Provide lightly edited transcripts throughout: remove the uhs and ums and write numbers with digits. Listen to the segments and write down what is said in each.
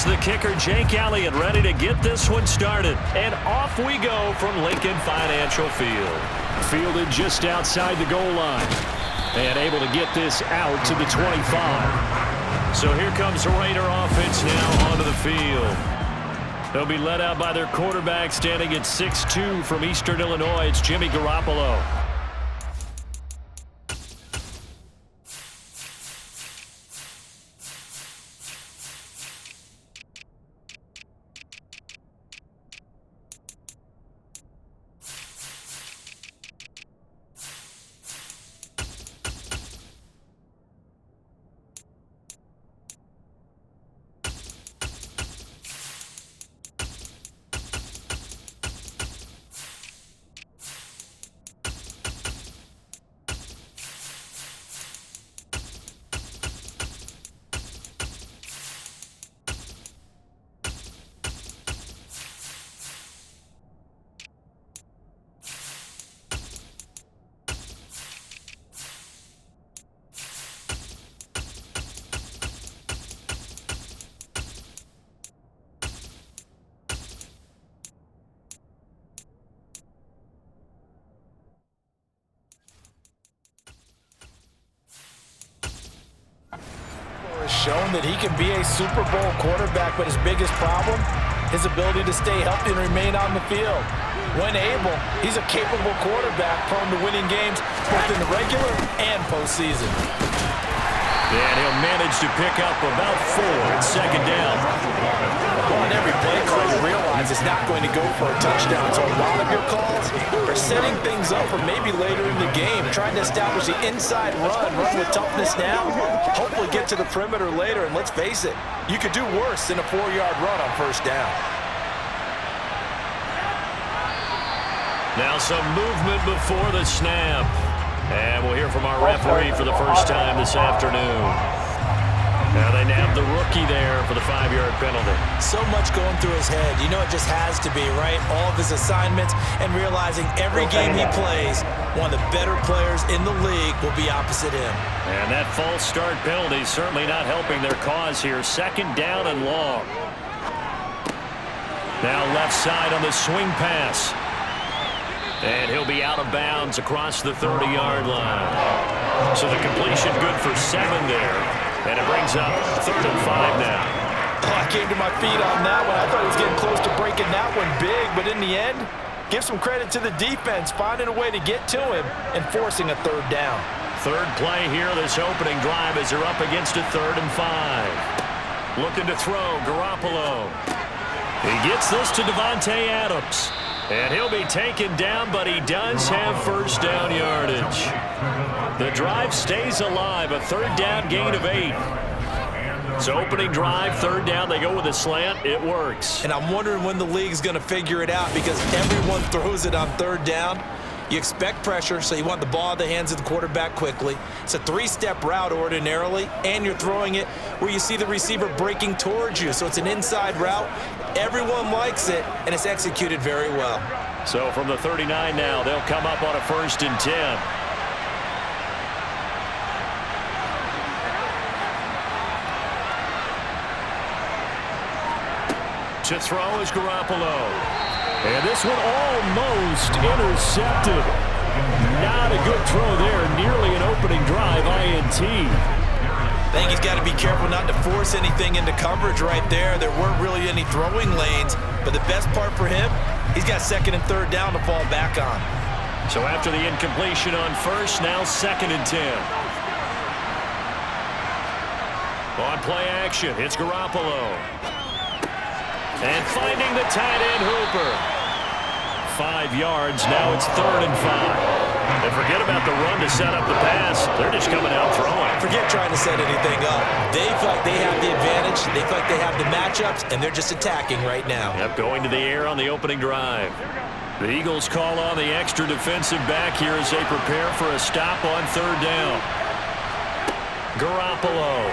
Here's the kicker, Jake Elliott, ready to get this one started. And off we go from Lincoln Financial Field. Fielded just outside the goal line. And able to get this out to the 25. So here comes the Raider offense now onto the field. They'll be led out by their quarterback standing at 6'2" from Eastern Illinois. It's Jimmy Garoppolo. Shown that he can be a Super Bowl quarterback, but his biggest problem, his ability to stay healthy and remain on the field. When able, he's a capable quarterback prone to winning games both in the regular and postseason. And he'll manage to pick up about 4 at second down. Well, on every play call, you realize it's not going to go for a touchdown. So a lot of your calls are setting things up for maybe later in the game, trying to establish the inside run with toughness now, hopefully get to the perimeter later. And let's face it, you could do worse than a 4-yard run on first down. Now some movement before the snap. And we'll hear from our referee for the first time this afternoon. Now they nab the rookie there for the 5-yard penalty. So much going through his head. You know it just has to be, right? All of his assignments and realizing every game he plays, one of the better players in the league will be opposite him. And that false start penalty certainly not helping their cause here. Second down and long. Now left side on the swing pass. And he'll be out of bounds across the 30-yard line. So the completion good for 7 there. And it brings up 3rd and 5 now. Oh, I came to my feet on that one. I thought he was getting close to breaking that one big. But in the end, give some credit to the defense, finding a way to get to him and forcing a 3rd down. Third play here, this opening drive as they're up against a 3rd and 5. Looking to throw, Garoppolo. He gets this to Devontae Adams. And he'll be taken down, but he does have first down yardage. The drive stays alive, a 3rd down gain of 8. So opening drive, 3rd down, they go with a slant, it works. And I'm wondering when the league's going to figure it out because everyone throws it on 3rd down. You expect pressure, so you want the ball in the hands of the quarterback quickly. It's a 3-step route ordinarily, and you're throwing it where you see the receiver breaking towards you. So it's an inside route. Everyone likes it, and it's executed very well. So from the 39 now, they'll come up on a 1st and 10. To throw is Garoppolo. And this one almost intercepted. Not a good throw there. Nearly an opening drive, INT. I think he's got to be careful not to force anything into coverage right there. There weren't really any throwing lanes. But the best part for him, he's got 2nd and 3rd down to fall back on. So after the incompletion on 1st, now 2nd and 10. On play action, it's Garoppolo. And finding the tight end Hooper. 5 yards, now it's 3rd and 5. And forget about the run to set up the pass. They're just coming out throwing. Forget trying to set anything up. They feel like they have the advantage. They feel like they have the matchups, and they're just attacking right now. Yep, going to the air on the opening drive. The Eagles call on the extra defensive back here as they prepare for a stop on 3rd down. Garoppolo.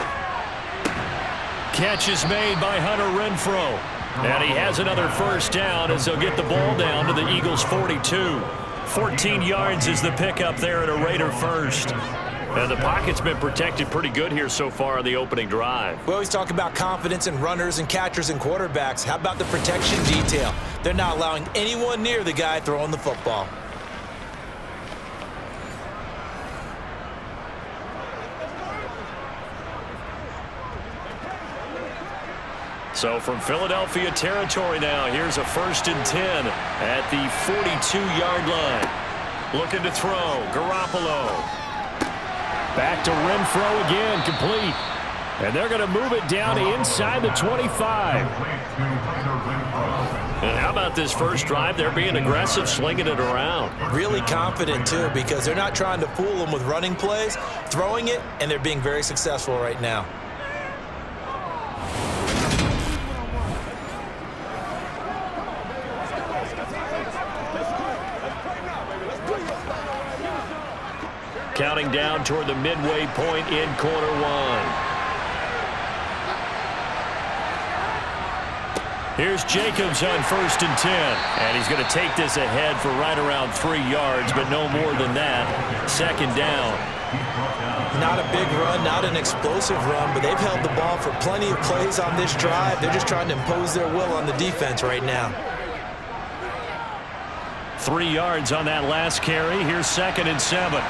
Catch is made by Hunter Renfrow. And he has another first down as they'll get the ball down to the Eagles' 42. 14 yards is the pickup there at a Raider first. And the pocket's been protected pretty good here so far on the opening drive. We always talk about confidence in runners and catchers and quarterbacks. How about the protection detail? They're not allowing anyone near the guy throwing the football. So from Philadelphia territory now, here's a 1st and 10 at the 42-yard line. Looking to throw, Garoppolo. Back to Renfro again, complete. And they're going to move it down inside the 25. And how about this first drive? They're being aggressive, slinging it around. Really confident, too, because they're not trying to fool them with running plays, throwing it, and they're being very successful right now. Counting down toward the midway point in quarter one. Here's Jacobs on 1st and 10. And he's going to take this ahead for right around 3 yards, but no more than that. 2nd down. Not a big run, not an explosive run, but they've held the ball for plenty of plays on this drive. They're just trying to impose their will on the defense right now. 3 yards on that last carry. Here's 2nd and 7.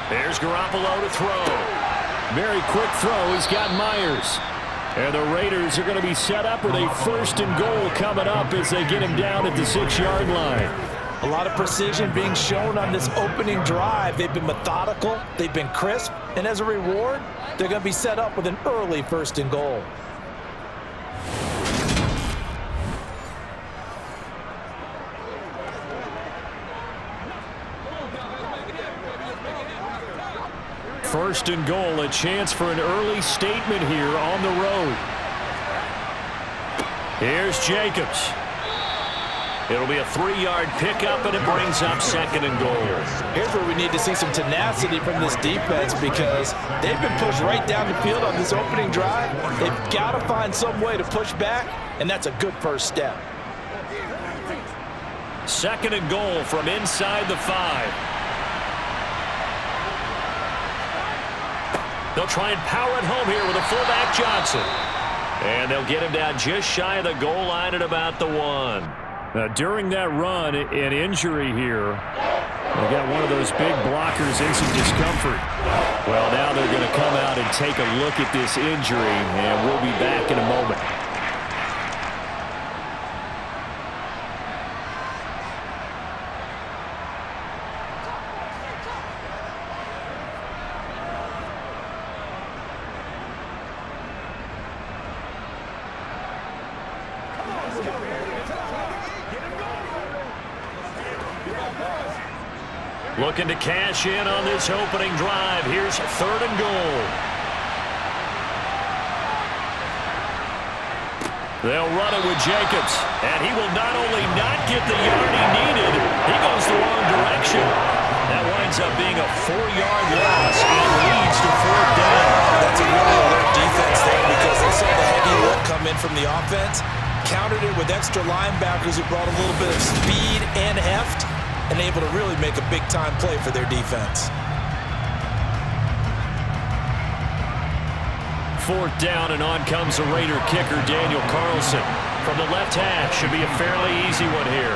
There's Garoppolo to throw. Very quick throw. He's got Myers. And the Raiders are going to be set up with a 1st and goal coming up as they get him down at the 6-yard line. A lot of precision being shown on this opening drive. They've been methodical. They've been crisp. And as a reward, they're going to be set up with an early 1st and goal. First and goal, a chance for an early statement here on the road. Here's Jacobs. It'll be a 3-yard pickup, and it brings up 2nd and goal. Here's where we need to see some tenacity from this defense because they've been pushed right down the field on this opening drive. They've got to find some way to push back, and that's a good first step. 2nd and goal from inside the 5. They'll try and power it home here with a fullback Johnson. And they'll get him down just shy of the goal line at about the 1. Now, during that run, an injury here. They got one of those big blockers in some discomfort. Well, now they're going to come out and take a look at this injury, and we'll be back in a moment. Looking to cash in on this opening drive. Here's 3rd and goal. They'll run it with Jacobs. And he will not only not get the yard he needed, he goes the wrong direction. That winds up being a 4-yard loss and leads to 4th down. That's a really alert defense there because they saw the heavy look come in from the offense, countered it with extra linebackers who brought a little bit of speed and heft, and able to really make a big-time play for their defense. 4th down, and on comes the Raider kicker, Daniel Carlson. From the left hash, should be a fairly easy one here.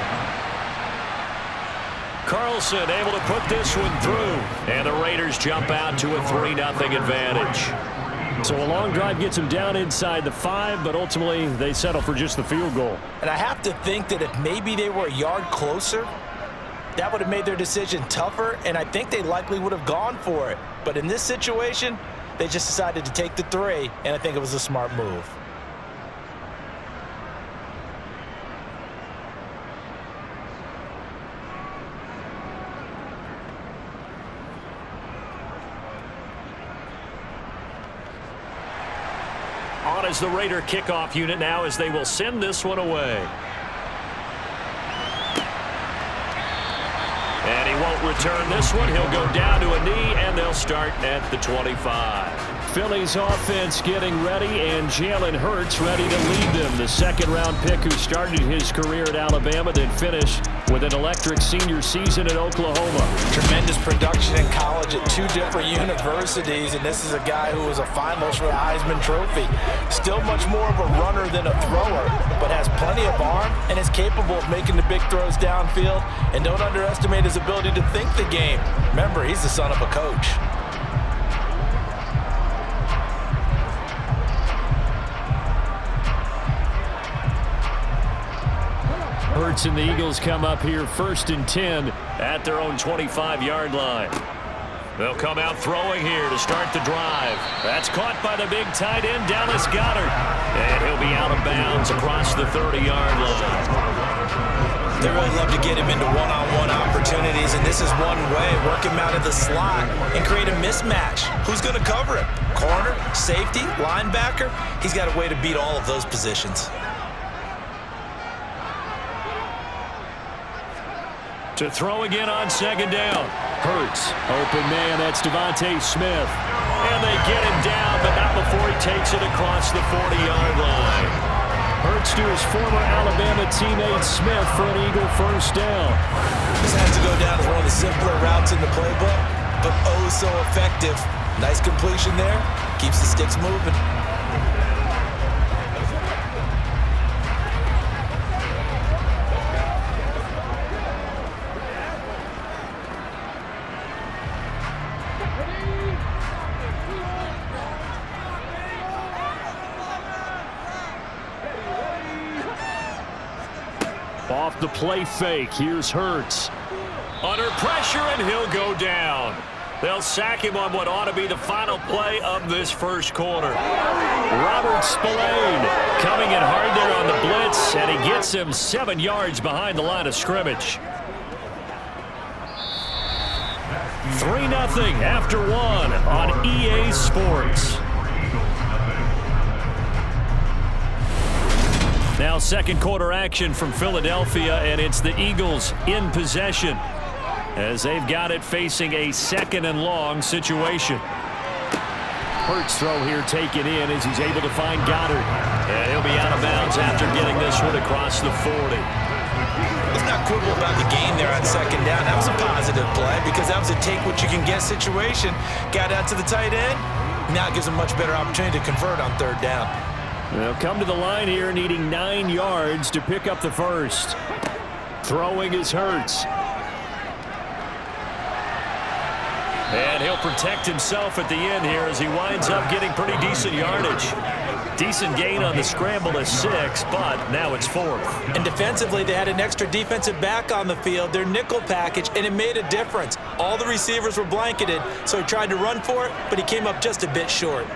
Carlson able to put this one through, and the Raiders jump out to a 3-0 advantage. So a long drive gets them down inside the 5, but ultimately they settle for just the field goal. And I have to think that if maybe they were a yard closer, that would have made their decision tougher, and I think they likely would have gone for it. But in this situation, they just decided to take the 3, and I think it was a smart move. On is the Raider kickoff unit now as they will send this one away. And he won't return this one. He'll go down to a knee, and they'll start at the 25. Philly's offense getting ready, and Jalen Hurts ready to lead them. The second-round pick who started his career at Alabama, then finished with an electric senior season at Oklahoma. Tremendous production in college at 2 different universities, and this is a guy who was a finalist for the Heisman Trophy. Still much more of a runner than a thrower, but has plenty of arm and is capable of making the big throws downfield. And don't underestimate his ability to think the game. Remember, he's the son of a coach. Hurts and the Eagles come up here 1st and 10 at their own 25-yard line. They'll come out throwing here to start the drive. That's caught by the big tight end, Dallas Goedert. And he'll be out of bounds across the 30-yard line. They really love to get him into one-on-one opportunities, and this is one way. Work him out of the slot and create a mismatch. Who's going to cover him? Corner, safety, linebacker? He's got a way to beat all of those positions. To throw again on 2nd down. Hurts, open man, that's Devontae Smith. And they get him down, but not before he takes it across the 40-yard line. Hurts to his former Alabama teammate Smith for an Eagle 1st down. This has to go down as one of the simpler routes in the playbook, but oh so effective. Nice completion there. Keeps the sticks moving. Off the play fake, here's Hurts. Under pressure, and he'll go down. They'll sack him on what ought to be the final play of this first quarter. Robert Spillane coming in hard there on the blitz, and he gets him 7 yards behind the line of scrimmage. 3-0 after 1 on EA Sports. Now 2nd quarter action from Philadelphia, and it's the Eagles in possession as they've got it facing a 2nd and long situation. Hurts throw here taken in as he's able to find Goddard. And he'll be out of bounds after getting this one across the 40. Let's not quibble about the game there on 2nd down. That was a positive play because that was a take-what-you-can-get situation. Got out to the tight end. Now it gives him a much better opportunity to convert on 3rd down. They'll come to the line here needing 9 yards to pick up the first. Throwing is Hurts. And he'll protect himself at the end here as he winds up getting pretty decent yardage. Decent gain on the scramble is 6, but now it's 4th. And defensively, they had an extra defensive back on the field, their nickel package, and it made a difference. All the receivers were blanketed, so he tried to run for it, but he came up just a bit short.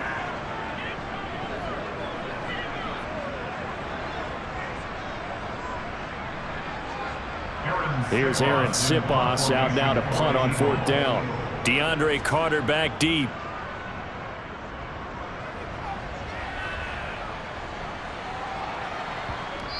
Here's Aaron Sipos out now to punt on 4th down. DeAndre Carter back deep.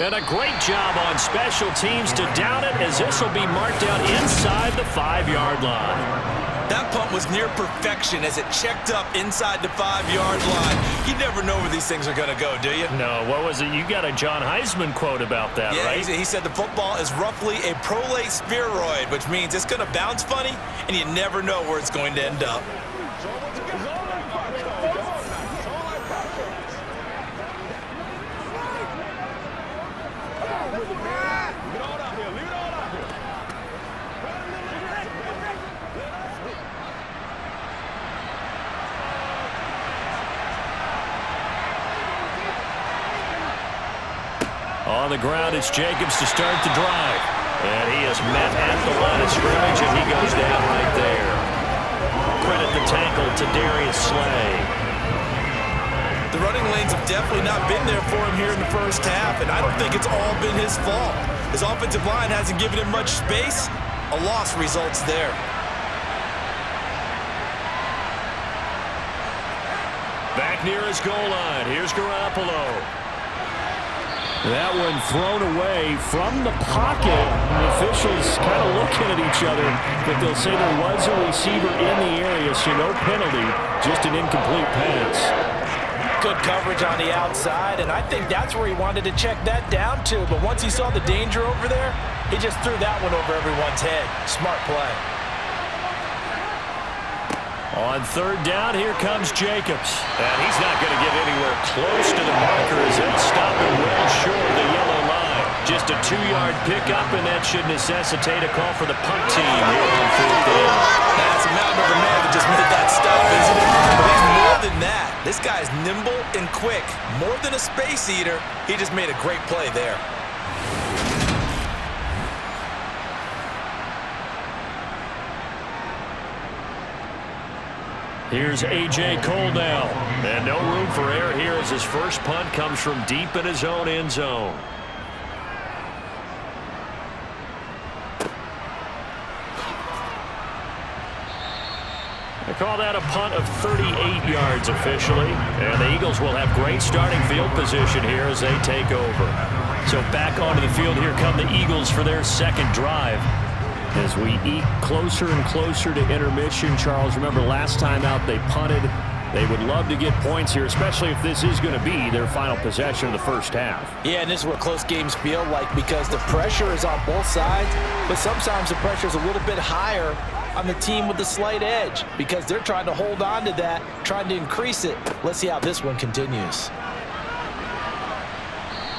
And a great job on special teams to down it as this will be marked down inside the 5-yard line. That punt was near perfection as it checked up inside the 5-yard line. You never know where these things are going to go, do you? No, what was it? You got a John Heisman quote about that, right? Yeah, he said the football is roughly a prolate spheroid, which means it's going to bounce funny, and you never know where it's going to end up. On the ground, it's Jacobs to start the drive. And he is met at the line of scrimmage, and he goes down right there. Credit the tackle to Darius Slay. The running lanes have definitely not been there for him here in the first half, and I don't think it's all been his fault. His offensive line hasn't given him much space. A loss results there. Back near his goal line. Here's Garoppolo. That one thrown away from the pocket. The officials kind of looking at each other, but they'll say there was a receiver in the area, so no penalty, just an incomplete pass. Good coverage on the outside, and I think that's where he wanted to check that down to. But once he saw the danger over there, he just threw that one over everyone's head. Smart play. On third down, here comes Jacobs. And he's not going to get anywhere close to the marker as he'll stop him well short of the yellow line. Just a 2-yard pickup, and that should necessitate a call for the punt team here on fourth down. That's a mountain of a man that just made that stop, isn't it? But he's more than that. This guy's nimble and quick. More than a space eater, he just made a great play there. Here's A.J. Cole now. And no room for error here as his first punt comes from deep in his own end zone. They call that a punt of 38 yards officially. And the Eagles will have great starting field position here as they take over. So back onto the field, here come the Eagles for their second drive. As we eke closer and closer to intermission, Charles, remember last time out they punted. They would love to get points here, especially if this is going to be their final possession of the first half. Yeah, and this is what close games feel like because the pressure is on both sides, but sometimes the pressure is a little bit higher on the team with the slight edge because they're trying to hold on to that, trying to increase it. Let's see how this one continues.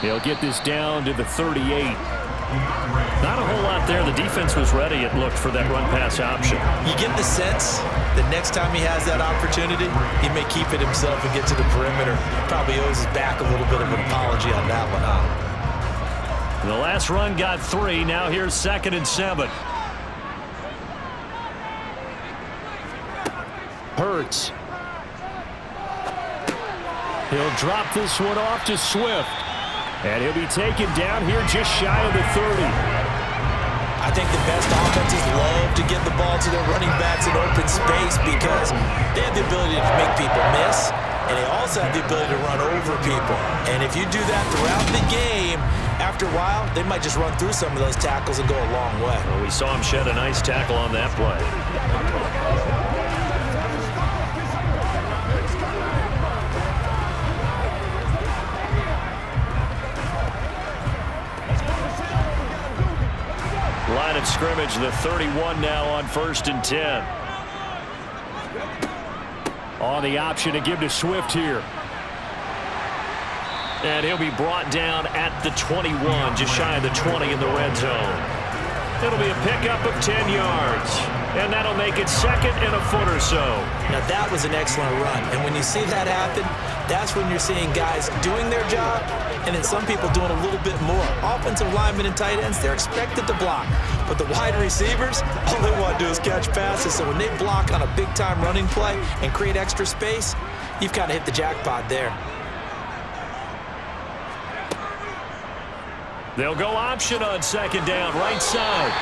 He'll get this down to the 38. Not a whole lot there. The defense was ready, it looked, for that run-pass option. You get the sense that next time he has that opportunity, he may keep it himself and get to the perimeter. Probably owes his back a little bit of an apology on that one, huh? The last run got 3. Now here's 2nd and 7. Hurts. He'll drop this one off to Swift. And he'll be taken down here just shy of the 30. I think the best offenses love to get the ball to their running backs in open space because they have the ability to make people miss, and they also have the ability to run over people. And if you do that throughout the game, after a while, they might just run through some of those tackles and go a long way. Well, we saw him shed a nice tackle on that play. Line of scrimmage, the 31 now on 1st and 10. On the option to give to Swift here. And he'll be brought down at the 21, just shy of the 20 in the red zone. It'll be a pickup of 10 yards. And that'll make it 2nd and a foot or so. Now that was an excellent run. And when you see that happen, that's when you're seeing guys doing their job and then some people doing a little bit more. Offensive linemen and tight ends, they're expected to block. But the wide receivers, all they want to do is catch passes. So when they block on a big-time running play and create extra space, you've kind of hit the jackpot there. They'll go option on 2nd down, right side.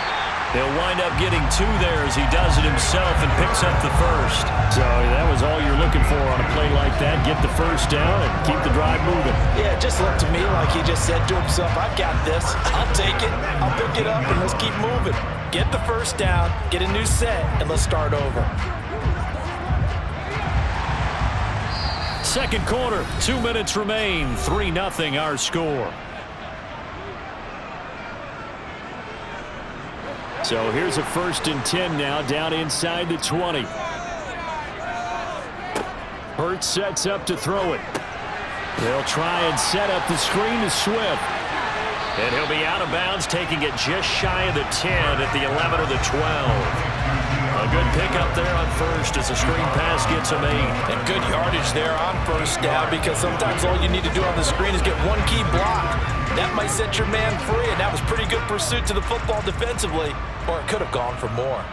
They'll wind up getting 2 there as he does it himself and picks up the first. So that was all you're looking for on a play like that. Get the first down and keep the drive moving. Yeah, it just looked to me like he just said to himself, I've got this. I'll take it. I'll pick it up, and let's keep moving. Get the first down, get a new set, and let's start over. Second quarter, 2 minutes remain. 3-0 our score. So here's a 1st and 10 now, down inside the 20. Hurts sets up to throw it. They'll try and set up the screen to Swift. And he'll be out of bounds, taking it just shy of the 10 at the 11 or the 12. A good pickup there on first as the screen pass gets a 8. And good yardage there on first down because sometimes all you need to do on the screen is get one key block. That might set your man free, and that was pretty good pursuit to the football defensively, or it could have gone for more.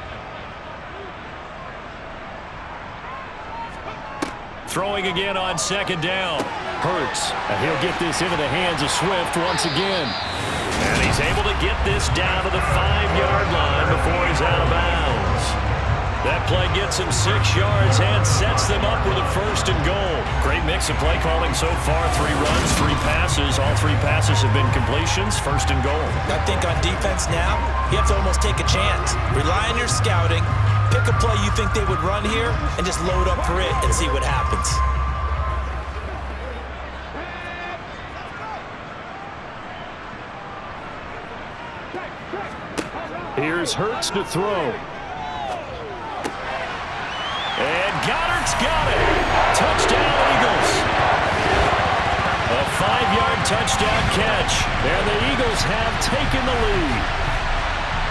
Throwing again on 2nd down. Hurts, and he'll get this into the hands of Swift once again. And he's able to get this down to the 5-yard line before he's out of bounds. That play gets him 6 yards and sets them up with a 1st and goal. Great mix of play calling so far. 3 runs, 3 passes. All 3 passes have been completions. 1st and goal. I think on defense now, you have to almost take a chance. Rely on your scouting. Pick a play you think they would run here and just load up for it and see what happens. Here's Hurts to throw. And Goddard's got it. Touchdown, Eagles. A 5-yard touchdown catch. And the Eagles have taken the lead.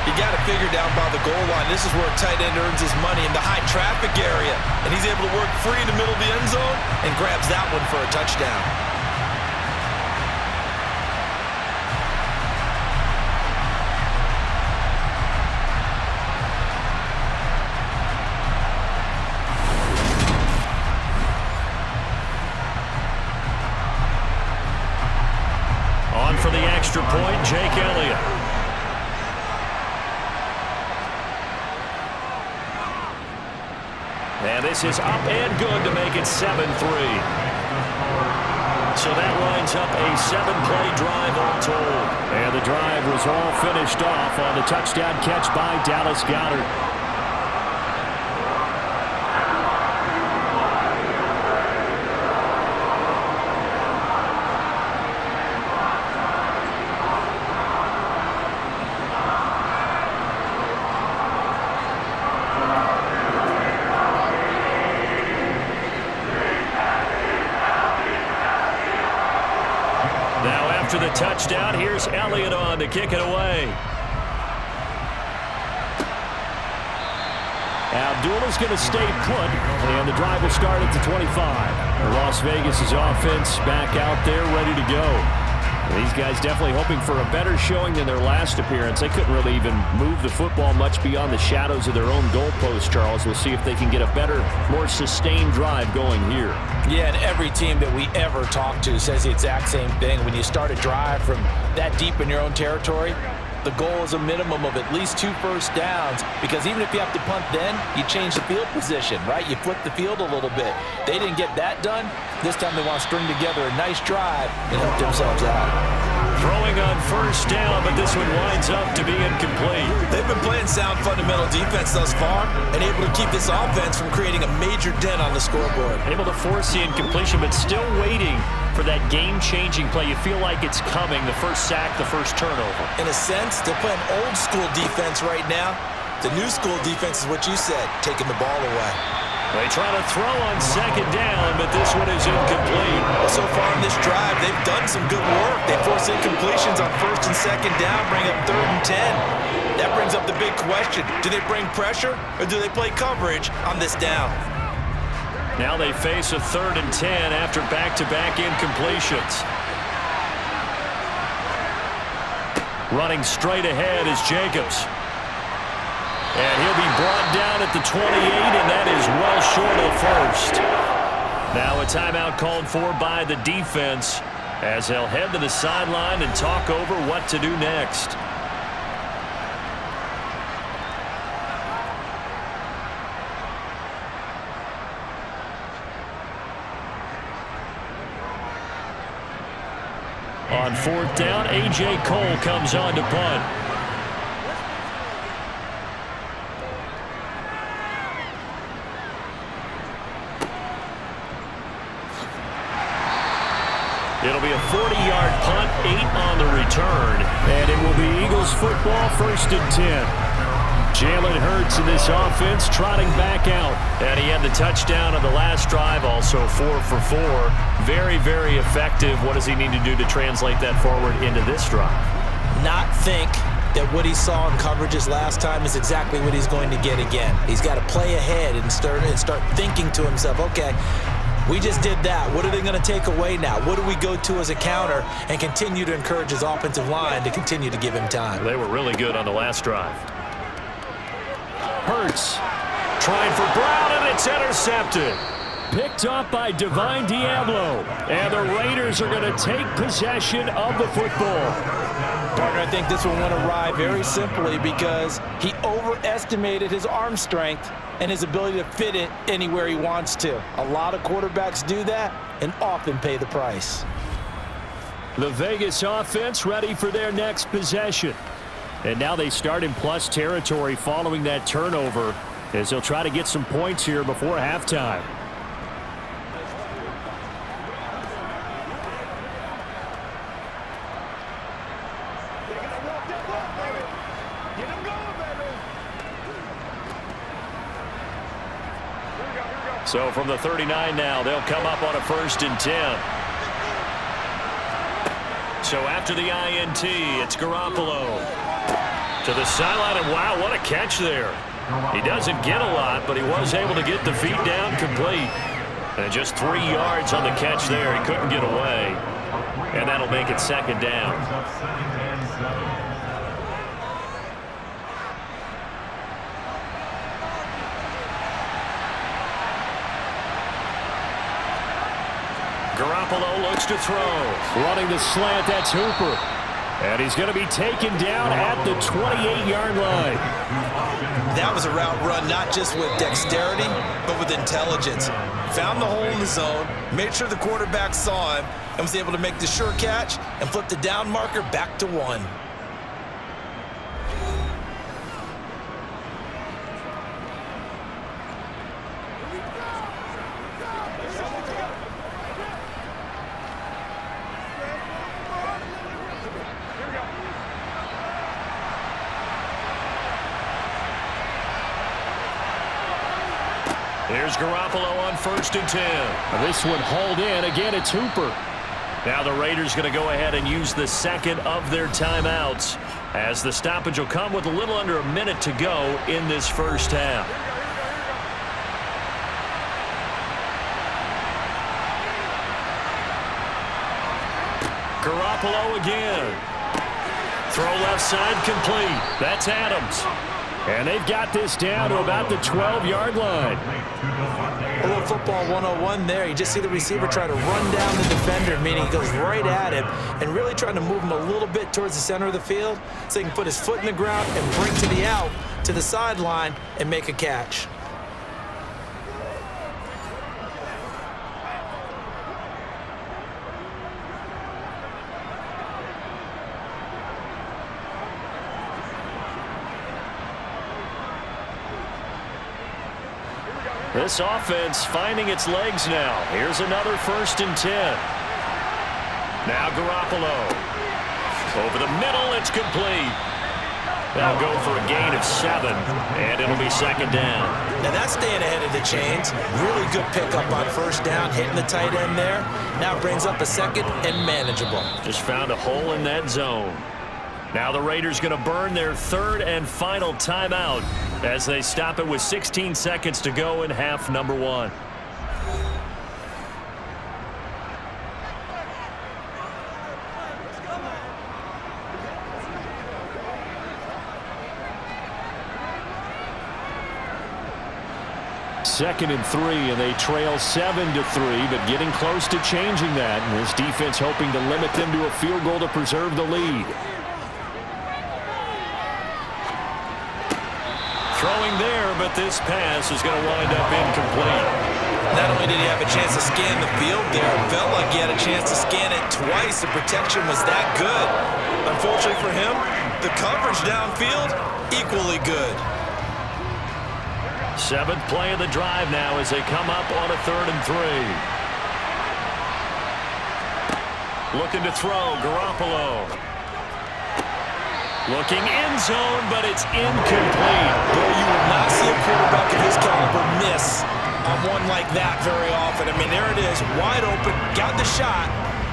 You got to figure down by the goal line. This is where a tight end earns his money, in the high traffic area. And he's able to work free in the middle of the end zone and grabs that one for a touchdown. For the extra point, Jake Elliott. And this is up and good to make it 7-3. So that lines up a 7-play drive all told. And the drive was all finished off on the touchdown catch by Dallas Goedert. After the touchdown, here's Elliott on to kick it away. Abdullah's going to stay put, and the drive will start at the 25. Las Vegas' offense back out there ready to go. These guys definitely hoping for a better showing than their last appearance. They couldn't really even move the football much beyond the shadows of their own goalpost, Charles. We'll see if they can get a better, more sustained drive going here. Yeah, and every team that we ever talk to says the exact same thing. When you start a drive from that deep in your own territory, the goal is a minimum of at least 2 first downs, because even if you have to punt then, you change the field position, right? You flip the field a little bit. They didn't get that done. This time they want to string together a nice drive and help themselves out. Throwing on 1st down, but this one winds up to be incomplete. They've been playing sound fundamental defense thus far and able to keep this offense from creating a major dent on the scoreboard. Able to force the incompletion, but still waiting for that game-changing play. You feel like it's coming, the first sack, the first turnover. In a sense, they're playing old-school defense right now. The new-school defense is what you said, taking the ball away. They try to throw on 2nd down, but this one is incomplete. Well, so far in this drive, they've done some good work. They force incompletions on 1st and 2nd down, bring up 3rd and 10. That brings up the big question. Do they bring pressure, or do they play coverage on this down? Now they face a 3rd and 10 after back-to-back incompletions. Running straight ahead is Jacobs. And he'll be brought down at the 28, and that is well short of 1st. Now a timeout called for by the defense as they'll head to the sideline and talk over what to do next. On 4th down, A.J. Cole comes on to punt. It'll be a 40-yard punt, 8 on the return, and it will be Eagles football, 1st and 10. Jalen Hurts in this offense trotting back out. And he had the touchdown on the last drive, also 4 for 4. Very, very effective. What does he need to do to translate that forward into this drive? Not think that what he saw in coverages last time is exactly what he's going to get again. He's got to play ahead and start thinking to himself, okay, we just did that. What are they going to take away now? What do we go to as a counter, and continue to encourage his offensive line to continue to give him time? They were really good on the last drive. Hurts trying for Brown, and it's intercepted. Picked up by Divine Diablo. And the Raiders are going to take possession of the football. Partner, I think this one went awry very simply because he overestimated his arm strength and his ability to fit it anywhere he wants to. A lot of quarterbacks do that and often pay the price. The Vegas offense ready for their next possession. And now they start in plus territory following that turnover as they'll try to get some points here before halftime. So from the 39 now, they'll come up on a 1st and 10. So after the INT, it's Garoppolo to the sideline, and wow, what a catch there. He doesn't get a lot, but he was able to get the feet down complete. And just 3 yards on the catch there. He couldn't get away. And that'll make it 2nd down. Garoppolo looks to throw. Running the slant, that's Hooper. And he's going to be taken down at the 28-yard line. That was a route run not just with dexterity, but with intelligence. Found the hole in the zone, made sure the quarterback saw him, and was able to make the sure catch and flip the down marker back to 1. Here's Garoppolo on 1st and 10. This one hauled in. Again, it's Hooper. Now the Raiders going to go ahead and use the 2nd of their timeouts as the stoppage will come with a little under a minute to go in this first half. Garoppolo again. Throw left side complete. That's Adams. And they've got this down to about the 12-yard line. A little football 101 there. You just see the receiver try to run down the defender, meaning he goes right at him and really trying to move him a little bit towards the center of the field so he can put his foot in the ground and break to the out, to the sideline, and make a catch. This offense finding its legs now. Here's another 1st and 10. Now Garoppolo. Over the middle, it's complete. They'll go for a gain of 7, and it'll be 2nd down. Now that's staying ahead of the chains. Really good pickup on 1st down, hitting the tight end there. Now brings up a 2nd and manageable. Just found a hole in that zone. Now the Raiders going to burn their 3rd and final timeout as they stop it with 16 seconds to go in half number 1. Second and 3, and they trail 7-3, but getting close to changing that. And this defense hoping to limit them to a field goal to preserve the lead. Throwing there, but this pass is going to wind up incomplete. Not only did he have a chance to scan the field there, it felt like he had a chance to scan it twice. The protection was that good. Unfortunately for him, the coverage downfield, equally good. 7th play of the drive now as they come up on a 3rd and 3. Looking to throw, Garoppolo. Looking end zone, but it's incomplete. Boy, you will not see a quarterback of his caliber miss on one like that very often. I mean, there it is, wide open, got the shot,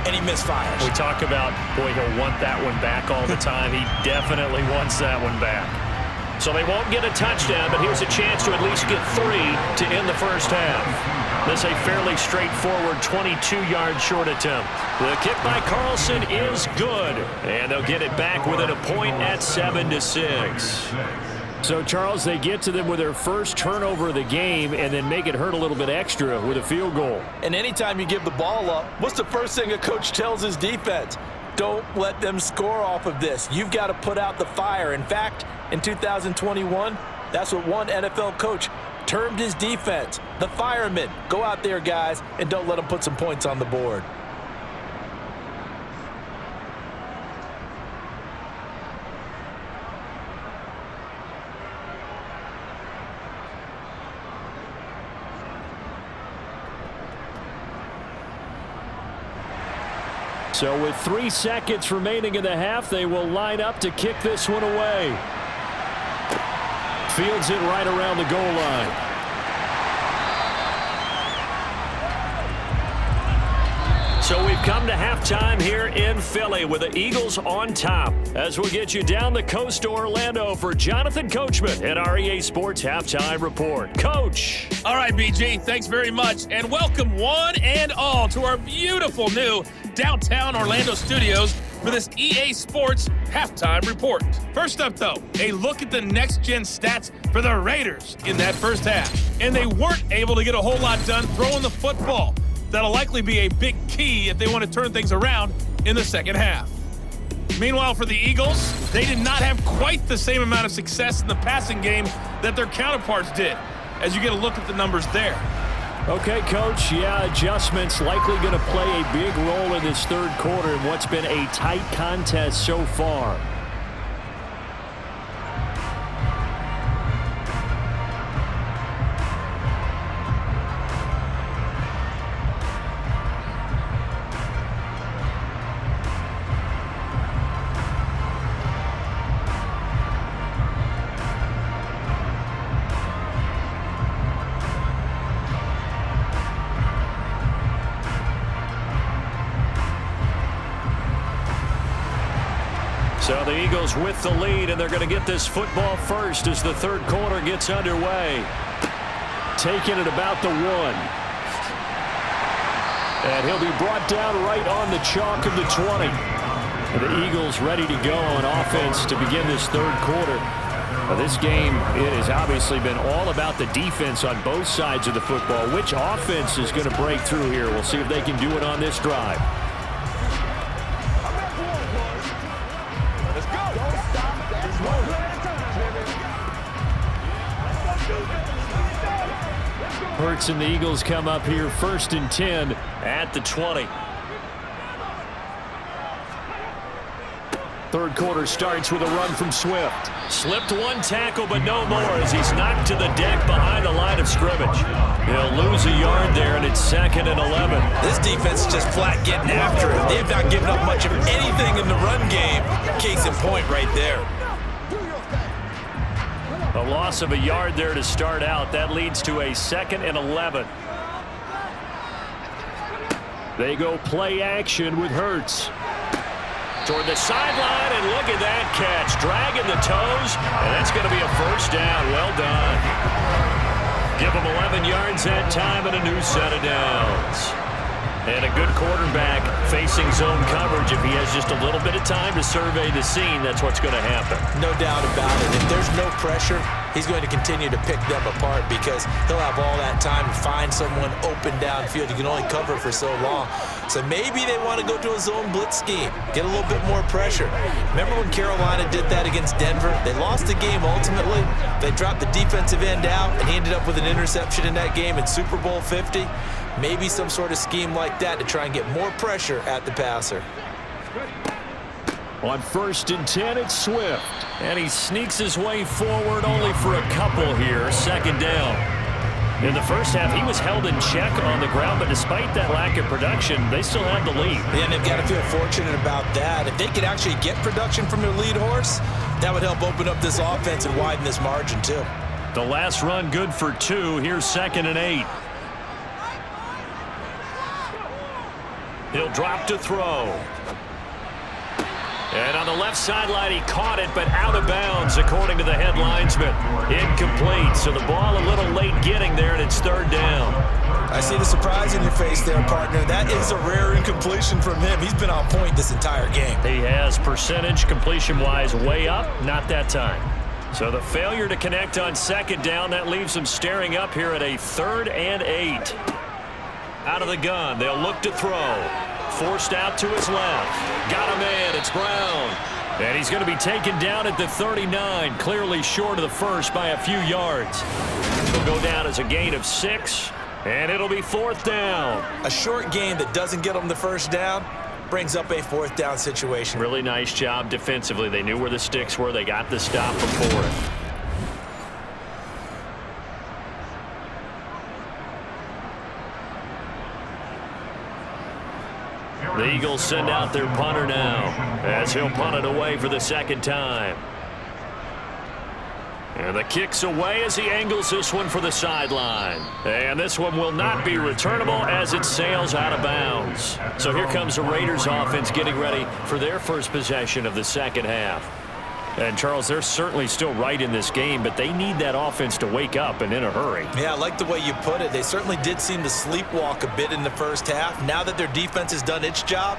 and he misfires. We talk about, boy, he'll want that one back all the time. He definitely wants that one back. So they won't get a touchdown, but here's a chance to at least get 3 to end the first half. This a fairly straightforward 22-yard short attempt. The kick by Carlson is good, and they'll get it back within a point at 7-6. So, Charles, they get to them with their first turnover of the game and then make it hurt a little bit extra with a field goal. And anytime you give the ball up, what's the first thing a coach tells his defense? Don't let them score off of this. You've got to put out the fire. In fact, in 2021, that's what one NFL coach termed his defense, the firemen. Go out there, guys, and don't let them put some points on the board. So with 3 seconds remaining in the half, they will line up to kick this one away. Fields it right around the goal line. So we've come to halftime here in Philly with the Eagles on top. As we'll get you down the coast to Orlando for Jonathan Coachman at our EA Sports Halftime Report. Coach. All right, BG, thanks very much. And welcome one and all to our beautiful new downtown Orlando studios for this EA Sports Halftime Report. First up, though, a look at the next-gen stats for the Raiders in that first half. And they weren't able to get a whole lot done throwing the football. That'll likely be a big key if they want to turn things around in the second half. Meanwhile, for the Eagles, they did not have quite the same amount of success in the passing game that their counterparts did, as you get a look at the numbers there. Okay, Coach, yeah, adjustments likely going to play a big role in this third quarter in what's been a tight contest so far. So the Eagles with the lead, and they're going to get this football first as the third quarter gets underway. Taking it about the 1. And he'll be brought down right on the chalk of the 20. And the Eagles ready to go on offense to begin this third quarter. Now this game, it has obviously been all about the defense on both sides of the football. Which offense is going to break through here? We'll see if they can do it on this drive. Hurts and the Eagles come up here 1st and 10 at the 20. Third quarter starts with a run from Swift. Slipped one tackle, but no more as he's knocked to the deck behind the line of scrimmage. He'll lose a yard there, and it's 2nd and 11. This defense is just flat getting after it. They've not given up much of anything in the run game. Case in point right there. A loss of a yard there to start out. That leads to a 2nd and 11. They go play action with Hurts. Toward the sideline, and look at that catch. Dragging the toes, and that's going to be a first down. Well done. Give them 11 yards that time and a new set of downs. And a good quarterback facing zone coverage. If he has just a little bit of time to survey the scene, that's what's going to happen. No doubt about it. If there's no pressure, he's going to continue to pick them apart because he'll have all that time to find someone open downfield. He can only cover for so long. So maybe they want to go to a zone blitz scheme, get a little bit more pressure. Remember when Carolina did that against Denver? They lost the game ultimately. They dropped the defensive end out, and he ended up with an interception in that game in Super Bowl 50. Maybe some sort of scheme like that to try and get more pressure at the passer. On 1st and 10, it's Swift. And he sneaks his way forward only for a couple here. 2nd down. In the first half, he was held in check on the ground, but despite that lack of production, they still have the lead. Yeah, and they've got to feel fortunate about that. If they could actually get production from their lead horse, that would help open up this offense and widen this margin, too. The last run good for 2. Here's 2nd and 8. He'll drop to throw. And on the left sideline, he caught it, but out of bounds, according to the head linesman. Incomplete, so the ball a little late getting there, and it's 3rd down. I see the surprise in your face there, partner. That is a rare incompletion from him. He's been on point this entire game. He has percentage completion-wise way up, not that time. So the failure to connect on 2nd down, that leaves them staring up here at a 3rd and 8. Out of the gun, they'll look to throw. forced out to his left. Got a man. It's Brown. And he's going to be taken down at the 39, clearly short of the first by a few yards. He'll go down as a gain of 6, and it'll be 4th down. A short gain that doesn't get them the first down brings up a 4th down situation. Really nice job defensively. They knew where the sticks were. They got the stop before it. The Eagles send out their punter now as he'll punt it away for the second time. And the kick's away as he angles this one for the sideline. And this one will not be returnable as it sails out of bounds. So here comes the Raiders offense getting ready for their first possession of the second half. And, Charles, they're certainly still right in this game, but they need that offense to wake up and in a hurry. Yeah, I like the way you put it. They certainly did seem to sleepwalk a bit in the first half. Now that their defense has done its job,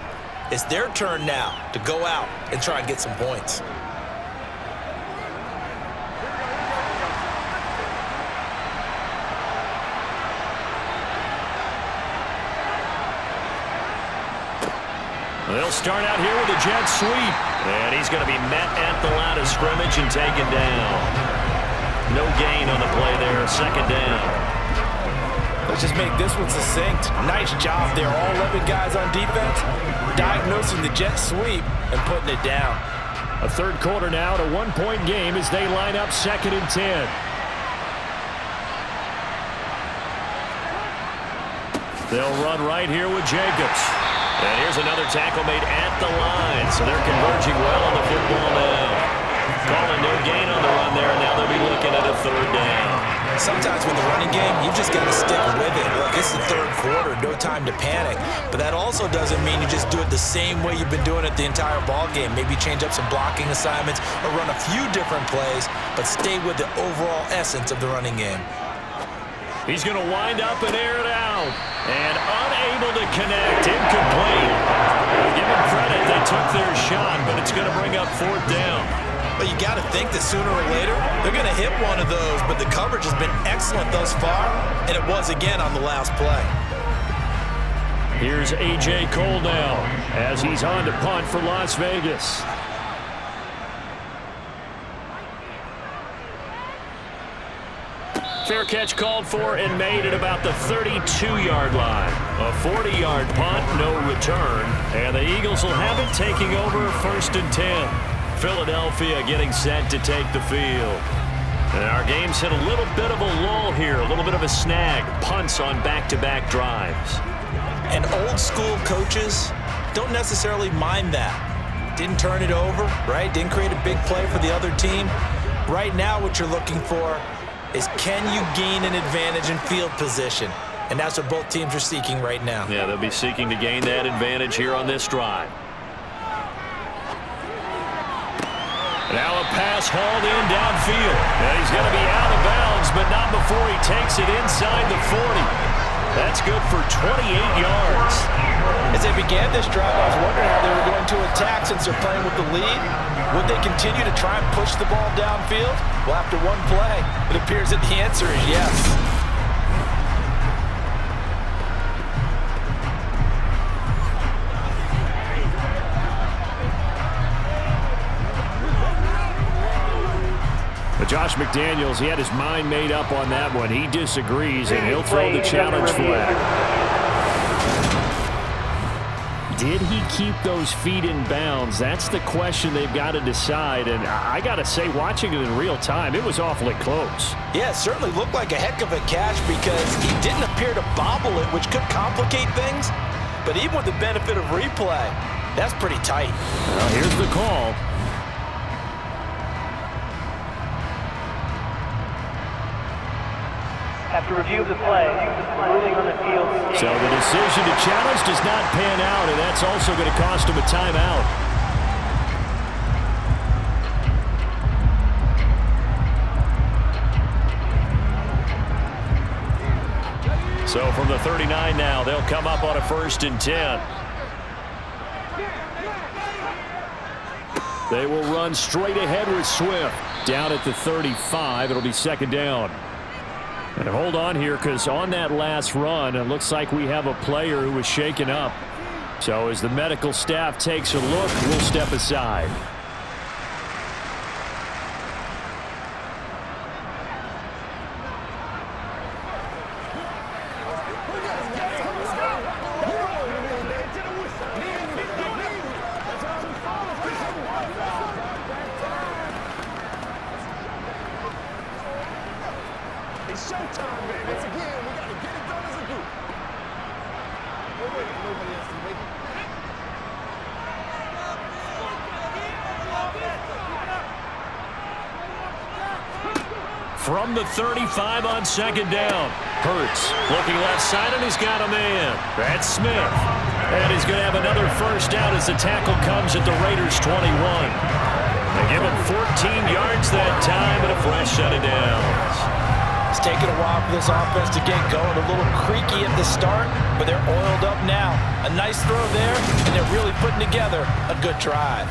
it's their turn now to go out and try and get some points. They'll start out here with a jet sweep. And he's going to be met at the line of scrimmage and taken down. No gain on the play there. Second down. Let's just make this one succinct. Nice job there. All 11 guys on defense diagnosing the jet sweep and putting it down. A third quarter now at a one-point game as they line up 2nd and 10. They'll run right here with Jacobs. And here's another tackle made at the line. So they're converging well on the football now. Calling no gain on the run there. Now they'll be looking at a 3rd down. Sometimes with the running game, you just got to stick with it. Look, it's the third quarter. No time to panic. But that also doesn't mean you just do it the same way you've been doing it the entire ball game. Maybe change up some blocking assignments or run a few different plays, but stay with the overall essence of the running game. He's going to wind up and air it out. And unable to connect. Incomplete. Give them credit. They took their shot, but it's going to bring up 4th down. But you got to think that sooner or later, they're going to hit one of those. But the coverage has been excellent thus far, and it was again on the last play. Here's A.J. Cole now as he's on to punt for Las Vegas. Fair catch called for and made at about the 32-yard line. A 40-yard punt, no return. And the Eagles will have it taking over 1st and 10. Philadelphia getting set to take the field. And our game's hit a little bit of a lull here, a little bit of a snag. Punts on back-to-back drives. And old-school coaches don't necessarily mind that. Didn't turn it over, right? Didn't create a big play for the other team. Right now what you're looking for is can you gain an advantage in field position? And that's what both teams are seeking right now. Yeah, they'll be seeking to gain that advantage here on this drive. Now a pass hauled in downfield. And he's going to be out of bounds, but not before he takes it inside the 40. That's good for 28 yards. As they began this drive, I was wondering how they were going to attack since they're playing with the lead. Would they continue to try and push the ball downfield? Well, after one play, it appears that the answer is yes. But Josh McDaniels, he had his mind made up on that one. He disagrees, and he'll throw the challenge flag. Did he keep those feet in bounds? That's the question they've got to decide. And I got to say, watching it in real time, it was awfully close. Yeah, it certainly looked like a heck of a catch because he didn't appear to bobble it, which could complicate things. But even with the benefit of replay, that's pretty tight. Well, here's the call. After review of the play, ruling on the field. So the decision to challenge does not pan out, and that's also going to cost him a timeout. So from the 39 now, they'll come up on a 1st and 10. They will run straight ahead with Swift. Down at the 35, it'll be 2nd down. And hold on here, because on that last run, it looks like we have a player who was shaken up. So as the medical staff takes a look, we'll step aside. It's showtime, baby. Once again, we got to get it done as a group. Nobody else can make it. From the 35 on second down. Hurts looking left side, and he's got a man. That's Smith. And he's going to have another first down as the tackle comes at the Raiders' 21. They give him 14 yards that time and a fresh set of downs. It's taken a while for this offense to get going. A little creaky at the start, but they're oiled up now. A nice throw there, and they're really putting together a good drive.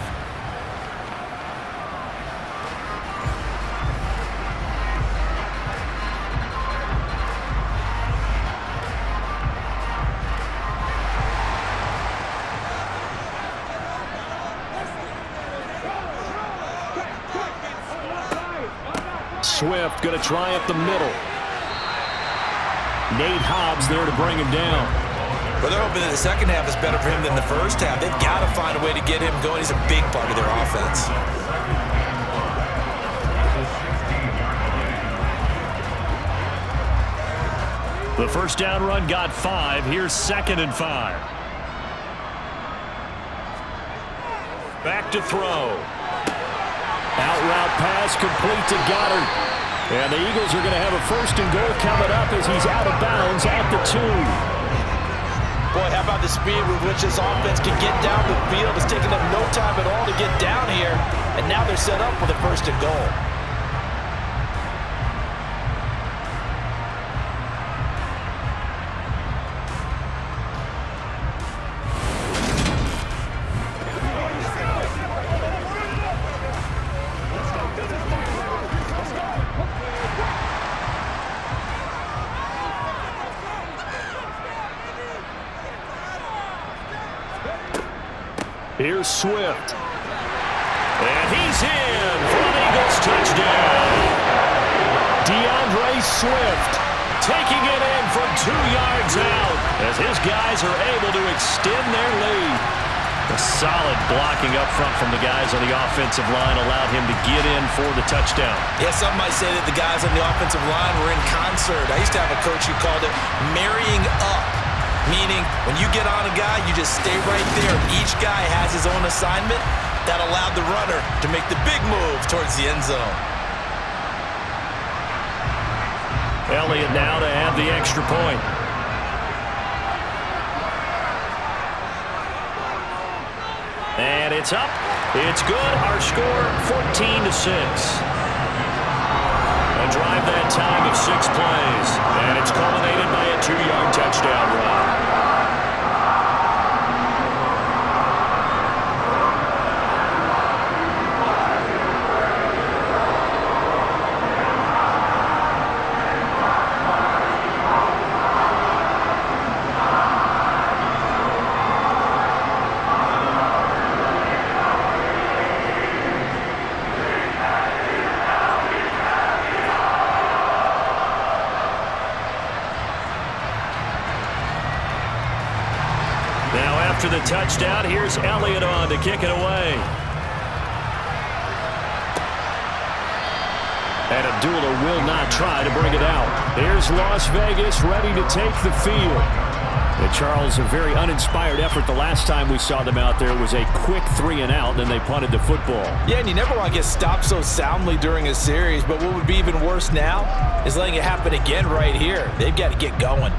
Swift going to try up the middle. Nate Hobbs there to bring him down. Well, they're hoping that the second half is better for him than the first half. They've got to find a way to get him going. He's a big part of their offense. The first down run got 5. Here's 2nd and 5. Back to throw. Out route pass complete to Goddard. And the Eagles are going to have a 1st and goal coming up as he's out of bounds at the 2. Boy, how about the speed with which this offense can get down the field? It's taken them no time at all to get down here, and now they're set up for the 1st and goal. Here's Swift. And he's in for an Eagles touchdown. DeAndre Swift taking it in from 2 yards out as his guys are able to extend their lead. A solid blocking up front from the guys on the offensive line allowed him to get in for the touchdown. Yeah, some might say that the guys on the offensive line were in concert. I used to have a coach who called it marrying up. Meaning, when you get on a guy, you just stay right there. Each guy has his own assignment. That allowed the runner to make the big move towards the end zone. Elliott now to add the extra point. And it's up. It's good. Our score, 14-6. A drive that time of 6 plays. And it's culminated by a 2-yard touchdown run. After the touchdown, here's Elliott on to kick it away. And Abdullah will not try to bring it out. Here's Las Vegas ready to take the field. And Charles, a very uninspired effort the last time we saw them out there. It was a quick 3-and-out, then they punted the football. Yeah, and you never want to get stopped so soundly during a series, but what would be even worse now is letting it happen again right here. They've got to get going.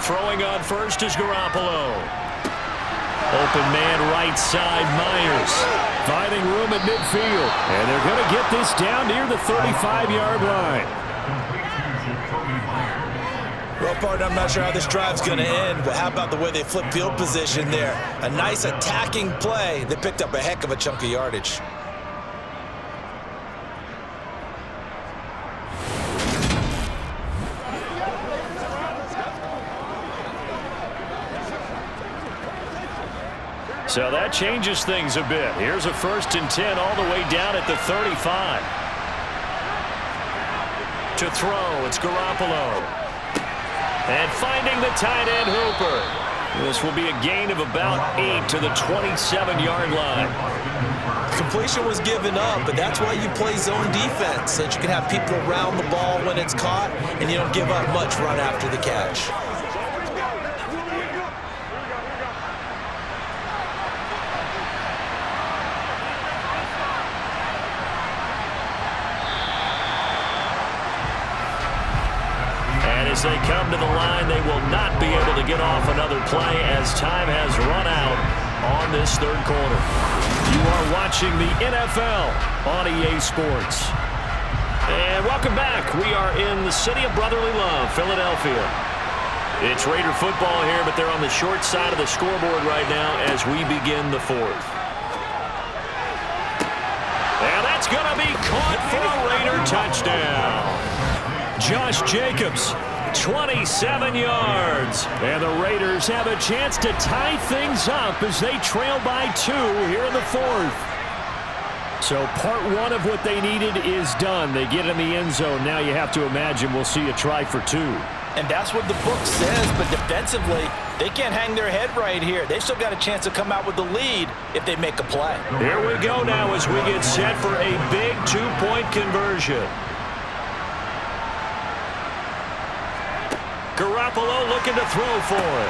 Throwing on first is Garoppolo. Open man right side, Myers. Finding room at midfield. And they're going to get this down near the 35-yard line. Well, part, I'm not sure how this drive's going to end, but how about the way they flip field position there? A nice attacking play that picked up a heck of a chunk of yardage. So that changes things a bit. Here's a 1st and 10 all the way down at the 35. To throw, it's Garoppolo. And finding the tight end Hooper. This will be a gain of about 8 to the 27-yard line. Completion was given up, but that's why you play zone defense, so that you can have people around the ball when it's caught, and you don't give up much run after the catch. As they come to the line, they will not be able to get off another play as time has run out on this 3rd quarter. You are watching the NFL on EA Sports. And welcome back. We are in the city of brotherly love, Philadelphia. It's Raider football here, but they're on the short side of the scoreboard right now as we begin the 4th. And that's going to be caught for a Raider touchdown. Josh Jacobs, 27 yards. And the Raiders have a chance to tie things up as they trail by 2 here in the 4th. So part 1 of what they needed is done. They get in the end zone. Now you have to imagine we'll see a try for 2. And that's what the book says, but defensively, they can't hang their head right here. They still got a chance to come out with the lead if they make a play. Here we go now as we get set for a big 2-point conversion. Garoppolo looking to throw for it.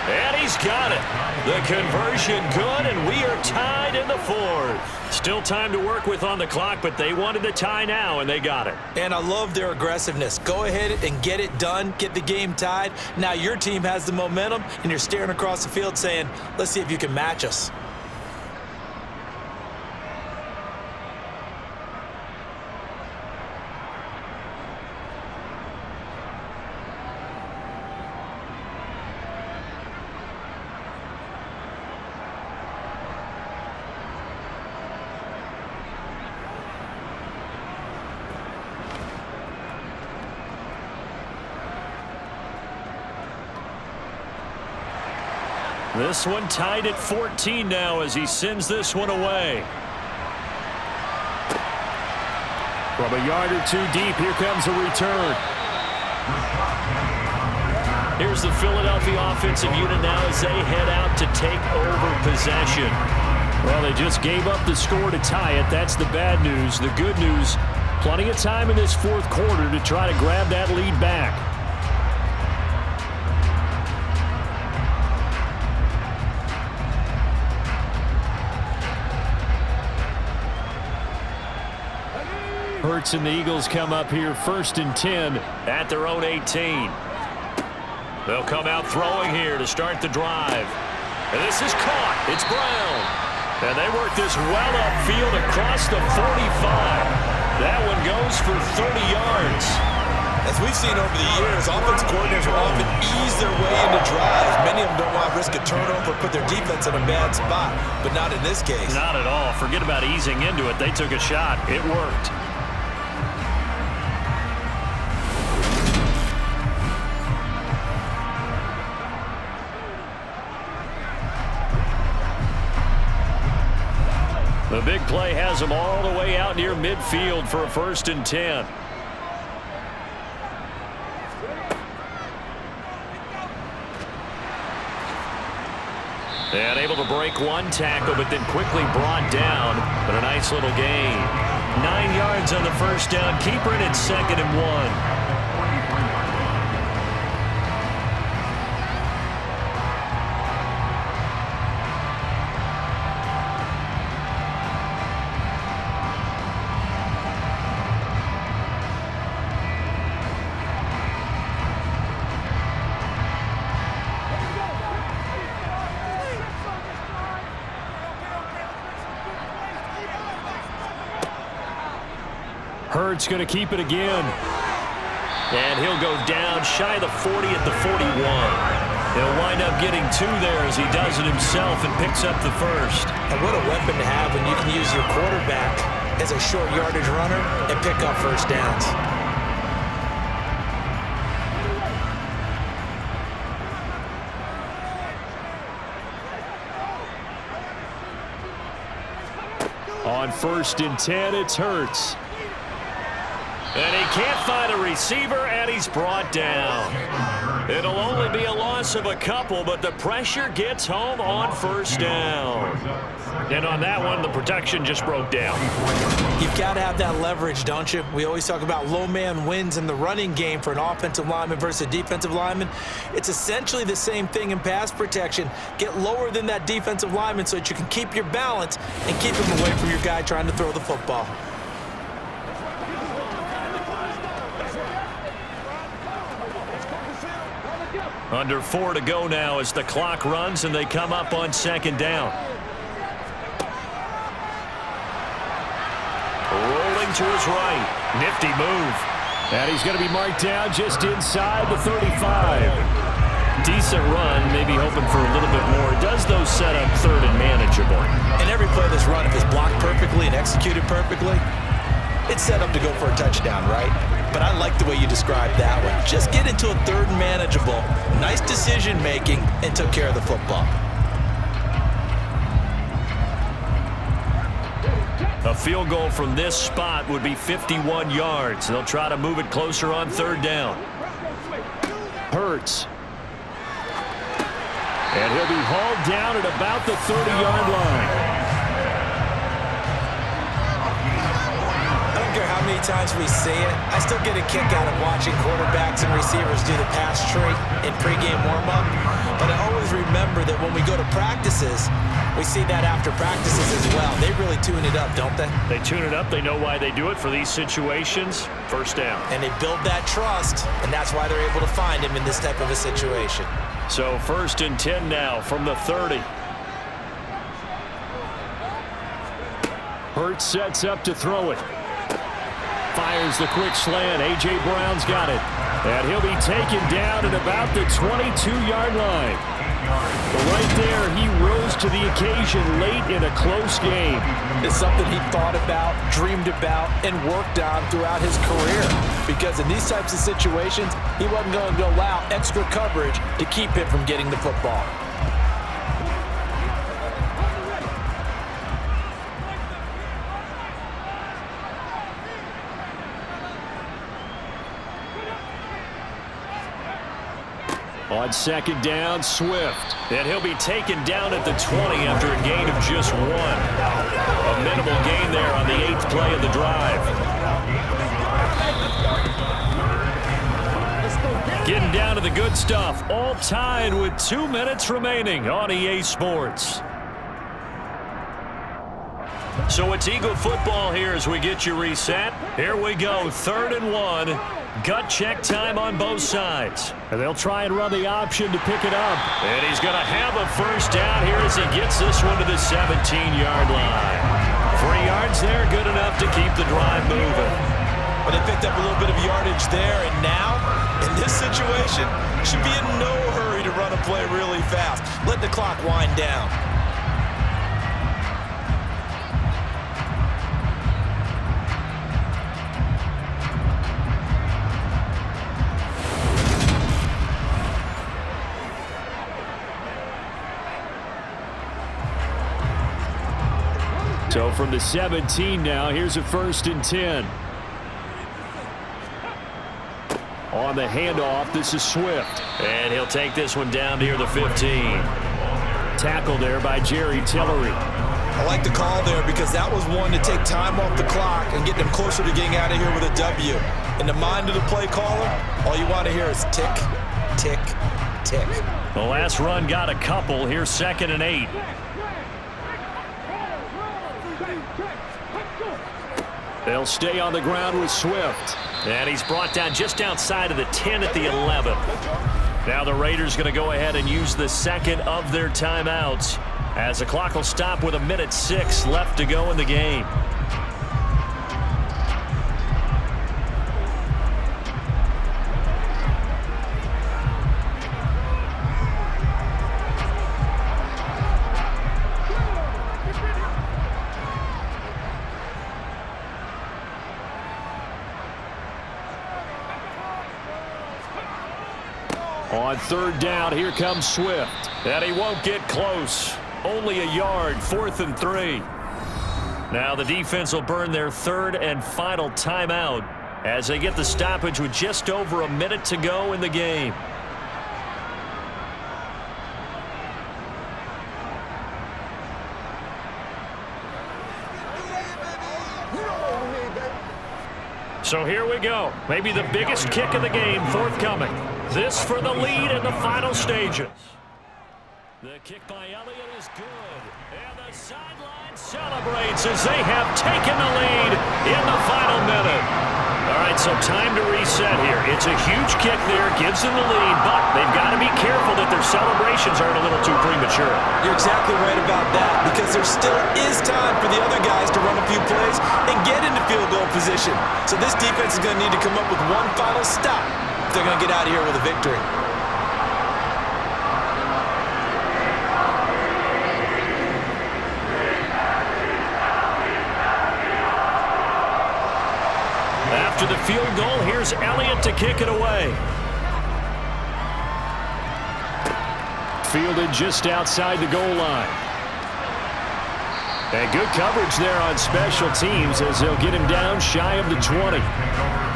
And he's got it. The conversion good, and we are tied in the 4th. Still time to work with on the clock, but they wanted the tie now, and they got it. And I love their aggressiveness. Go ahead and get it done. Get the game tied. Now your team has the momentum, and you're staring across the field saying, let's see if you can match us. This one tied at 14 now as he sends this one away. From a yard or 2 deep, here comes a return. Here's the Philadelphia offensive unit now as they head out to take over possession. Well, they just gave up the score to tie it. That's the bad news. The good news, plenty of time in this 4th quarter to try to grab that lead back. Hurts and the Eagles come up here 1st and 10 at their own 18. They'll come out throwing here to start the drive. And this is caught. It's Brown. And they work this well upfield across the 45. That one goes for 30 yards. As we've seen over the years, offense coordinators will often ease their way into drives. Many of them don't want to risk a turnover or put their defense in a bad spot, but not in this case. Not at all. Forget about easing into it. They took a shot. It worked. The big play has them all the way out near midfield for a 1st and 10. And able to break one tackle, but then quickly brought down. But a nice little gain. 9 yards on the 1st down. Keeper it at 2nd and 1. Hurts going to keep it again. And he'll go down shy of the 40 at the 41. He'll wind up getting 2 there as he does it himself and picks up the first. And what a weapon to have when you can use your quarterback as a short yardage runner and pick up first downs. On 1st and 10, it's Hurts. And he can't find a receiver, and he's brought down. It'll only be a loss of a couple, but the pressure gets home on 1st down. And on that one, the protection just broke down. You've got to have that leverage, don't you? We always talk about low man wins in the running game for an offensive lineman versus a defensive lineman. It's essentially the same thing in pass protection. Get lower than that defensive lineman so that you can keep your balance and keep him away from your guy trying to throw the football. Under 4 to go now as the clock runs and they come up on 2nd down. Rolling to his right. Nifty move. And he's going to be marked down just inside the 35. Decent run, maybe hoping for a little bit more. Does those set up 3rd and manageable? And every play of this run, if it's blocked perfectly and executed perfectly, it's set up to go for a touchdown, right? But I like the way you described that one. Just get into a 3rd and manageable, nice decision-making, and took care of the football. A field goal from this spot would be 51 yards. They'll try to move it closer on 3rd down. Hurts. And he'll be hauled down at about the 30-yard line. I don't care how many times we see it, I still get a kick out of watching quarterbacks and receivers do the pass tree in pregame warm-up. But I always remember that when we go to practices, we see that after practices as well. They really tune it up, don't they? They tune it up. They know why they do it for these situations. 1st down. And they build that trust, and that's why they're able to find him in this type of a situation. So 1st and 10 now from the 30. Hurts sets up to throw it. Fires the quick slant. A.J. Brown's got it. And he'll be taken down at about the 22-yard line. But right there, he rose to the occasion late in a close game. It's something he thought about, dreamed about, and worked on throughout his career. Because in these types of situations, he wasn't going to allow extra coverage to keep him from getting the football. On 2nd down, Swift. And he'll be taken down at the 20 after a gain of just 1. A minimal gain there on the 8th play of the drive. Getting down to the good stuff. All tied with 2 minutes remaining on EA Sports. So it's Eagle football here as we get you reset. Here we go, 3rd and 1. Gut check time on both sides. And they'll try and run the option to pick it up. And he's going to have a 1st down here as he gets this one to the 17-yard line. 3 yards there, good enough to keep the drive moving. But they picked up a little bit of yardage there, and now, in this situation, should be in no hurry to run a play really fast. Let the clock wind down. So from the 17 now, here's a 1st and 10. On the handoff, this is Swift. And he'll take this one down near the 15. Tackled there by Jerry Tillery. I like the call there because that was one to take time off the clock and get them closer to getting out of here with a W. In the mind of the play caller, all you want to hear is tick, tick, tick. The last run got a couple. Here's 2nd and 8. They'll stay on the ground with Swift. And he's brought down just outside of the 10 at the 11. Now the Raiders going to go ahead and use the 2nd of their timeouts as the clock will stop with 1:06 left to go in the game. On third down, here comes Swift. And he won't get close. Only a yard, 4th and 3. Now the defense will burn their third and final timeout as they get the stoppage with just over a minute to go in the game. So here we go. Maybe the biggest kick of the game forthcoming. This for the lead in the final stages. The kick by Elliott is good. And the sideline celebrates as they have taken the lead in the final minute. All right, so time to reset here. It's a huge kick there, gives them the lead, but they've got to be careful that their celebrations aren't a little too premature. You're exactly right about that, because there still is time for the other guys to run a few plays and get into field goal position. So this defense is going to need to come up with one final stop if they're going to get out of here with a victory. After the field goal, here's Elliott to kick it away. Fielded just outside the goal line. And good coverage there on special teams as they'll get him down shy of the 20.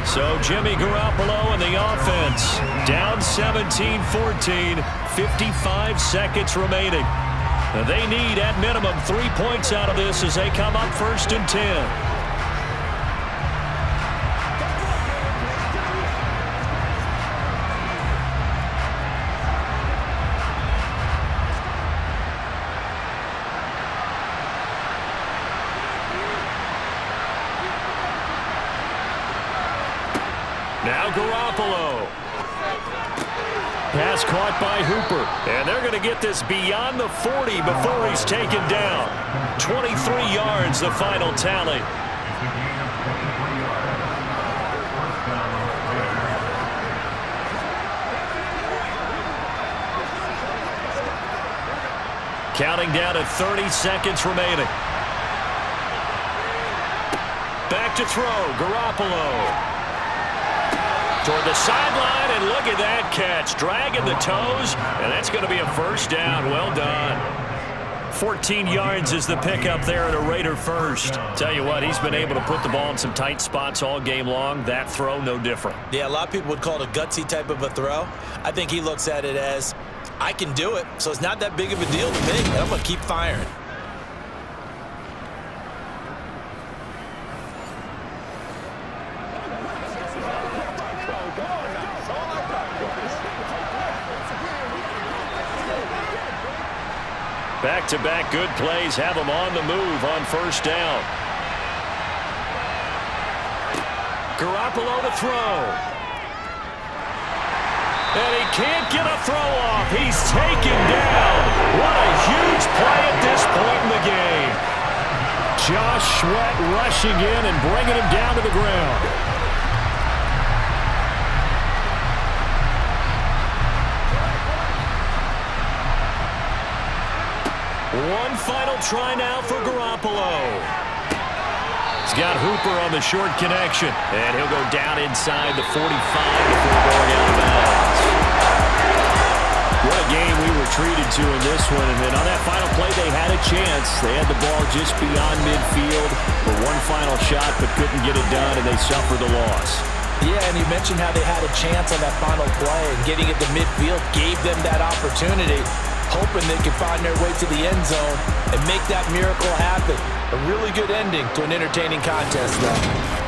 So Jimmy Garoppolo and the offense down 17-14, 55 seconds remaining. They need at minimum 3 points out of this as they come up 1st and 10. Now Garoppolo. Pass caught by Hooper. And they're going to get this beyond the 40 before he's taken down. 23 yards, the final tally. Counting down to 30 seconds remaining. Back to throw, Garoppolo. Toward the sideline, and look at that catch. Dragging the toes, and that's going to be a first down. Well done. 14 yards is the pickup there at a Raider first. Tell you what, he's been able to put the ball in some tight spots all game long. That throw, no different. Yeah, a lot of people would call it a gutsy type of a throw. I think he looks at it as, I can do it, so it's not that big of a deal to me, and I'm going to keep firing. Back-to-back good plays have him on the move on first down. Garoppolo to throw. And he can't get a throw off. He's taken down. What a huge play at this point in the game. Josh Sweat rushing in and bringing him down to the ground. One final try now for Garoppolo. He's got Hooper on the short connection. And he'll go down inside the 45 before going out of bounds. What a game we were treated to in this one. And then on that final play, they had a chance. They had the ball just beyond midfield for one final shot, but couldn't get it done, and they suffered the loss. Yeah, and you mentioned how they had a chance on that final play, and getting it to midfield gave them that opportunity, hoping they could find their way to the end zone and make that miracle happen. A really good ending to an entertaining contest, though.